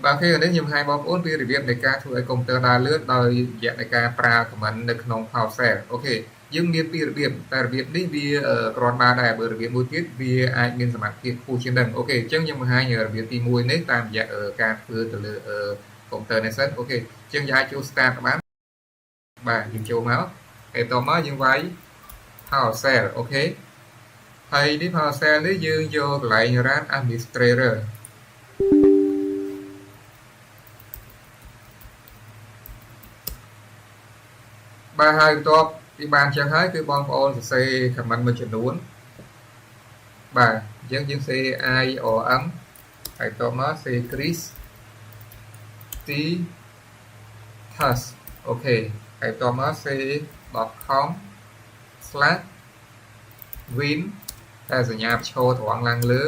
បាទគេនេះខ្ញុំឲ្យបងប្អូនពីរបៀបនៃការធ្វើឲ្យកុំព្យូទ័រដើរលឿនដោយរយៈនៃការប្រើ command នៅក្នុង PowerShell អូខេយើងមានពីររបៀបតែរបៀបនេះវាគ្រាន់បានដែរបើរបៀបមួយទៀតវាអាចមានសមត្ថភាពខ្ពស់ជាងនឹងអូខេអញ្ចឹងខ្ញុំបង្ហាញរបៀបទី1នេះតាមរយៈការធ្វើទៅលើកុំព្យូទ័រនេះសិនអូខេអញ្ចឹងយើងអាចចូល start បានបាទយើងចូលមកហើយតមកយើងវាយ PowerShell អូខេហើយនេះ PowerShell នេះយើងយកកន្លែង Run Administratorបាទហើយបន្ទាប់ពីបានចឹងហើយគឺបងប្អូនសរសេរ command មួយចំនួនបាទអញ្ចឹងយើងសេ IRM ហើយតមកសេ Chris T task អូខេហើយតមកសេ .com/win តែសញ្ញាឈរត្រង់ឡើងលើ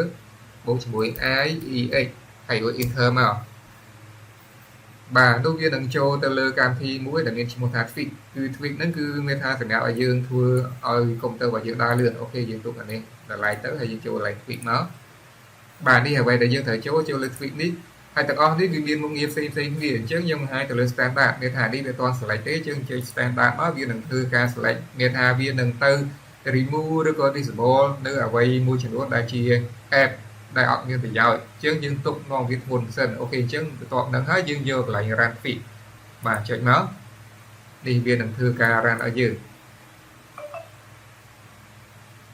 បូកជាមួយ IEX ហើយរួច enter មកបាទនោះវានឹងចូលទៅលើកម្មវិធីមួយដែលមានឈ្មោះថា Twig គឺ Twig ហ្នឹងគឺមានថាសម្រាប់ឲ្យយើងធ្វើឲ្យកុំព្យូទ័ររបស់យើងដើរលឿនអូខេយើងទុកអានេះដល់ឡែកទៅហើយយើងចូលកន្លែង Twig មកបាទនេះអ្វីដែលយើងត្រូវចូលលើ Twig នេះហើយទាំងអស់នេះវាមានមុខងារផ្សេងៗគ្នាអញ្ចឹងខ្ញុំបង្ហាញទៅលើ standard មានថានេះវាអត់ select ទេយើងចុច standard មកវានឹងធ្វើការ select មានថាវានឹងទៅ remove ឬក៏ disable នៅអ្វីមួយចំនួនដែលជា app ដែលអត់មានប្រយោជន៍អញ្ចឹងយើងទុកមកវាធ្ងន់សិនអូខេអញ្ចឹងបន្ទាប់ហ្នឹងហើយយើងយកកន្លែង run Twig បាទចុចមកនេះវានឹងធ្វើការ run ឲ្យយើង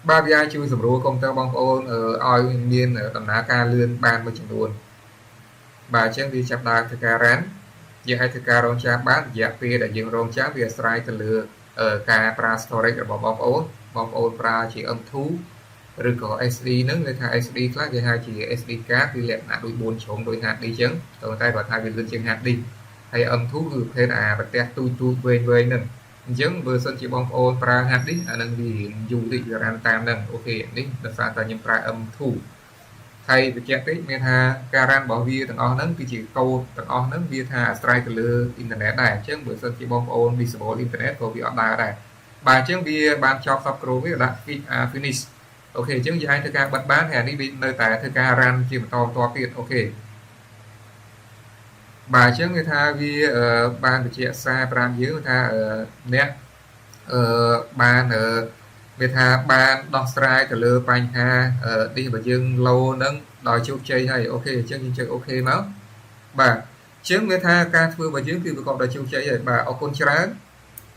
បាទវាជួយសម្រួលកុំព្យូទ័របងប្អូនឲ្យមានដំណើរការលឿនបានមួយចំនួនបាទអញ្ចឹងវាចាប់ដើមធ្វើការ run យើងអាចធ្វើការរងចាំបានរយៈពេលដែលយើងរងចាំវាអាស្រ័យទៅលើការប្រើ storage របស់បងប្អូនប្រើជា M2 ឬក៏ SD ហ្នឹងគេថា SD ខ្លះគេហៅជា SD card គឺលក្ខណៈដូច4ជ្រុងដូច HD អញ្ចឹងតែគាត់ថាវាលឿនជាង HD ហើយ M2 គឺប្រភេទប្រទះទូចវែងហ្នឹងអញ្ចឹងបើសិនជាបងប្អូនប្រើ HD អានឹងវាយូរតិចវារ៉ាន់តាមហ្នឹងអូខេនេះដោយសារតែខ្ញុំប្រើ M2 ហើយបញ្ជាក់តិចមានថាការរ៉ាន់របស់វាទាំងអស់ហ្នឹងគឺជាកូដទាំងអស់ហ្នឹងវាថាអាស្រ័យទៅលើអ៊ីនធឺណិតដែរអញ្ចឹងបើសិនជាបងប្អូន disable អ៊ីនធឺណិតក៏វាអត់ដើរដែរបាទអញ្ចឹងវាបានចប់សពគ្រូវាដាក់ finish អូខេអញ្ចឹងយើងអាចធ្វើការបិទបានហើយនេះវានៅតែធ្វើការ run ជាបន្តទៀតអូខេបាទអញ្ចឹងគេថាវាបានបញ្ជាក់សារប្រាប់យើងថាអ្នកបានវាថាបានដោះស្រាយទៅលើបញ្ហានេះរបស់យើង low ហ្នឹងដោយជោគជ័យហើយអូខេអញ្ចឹងយើងចុចអូខេមកបាទអញ្ចឹងវាថាការធ្វើរបស់យើងគឺប្រកបដោយជោគជ័យហើយបាទអរគុណច្រើន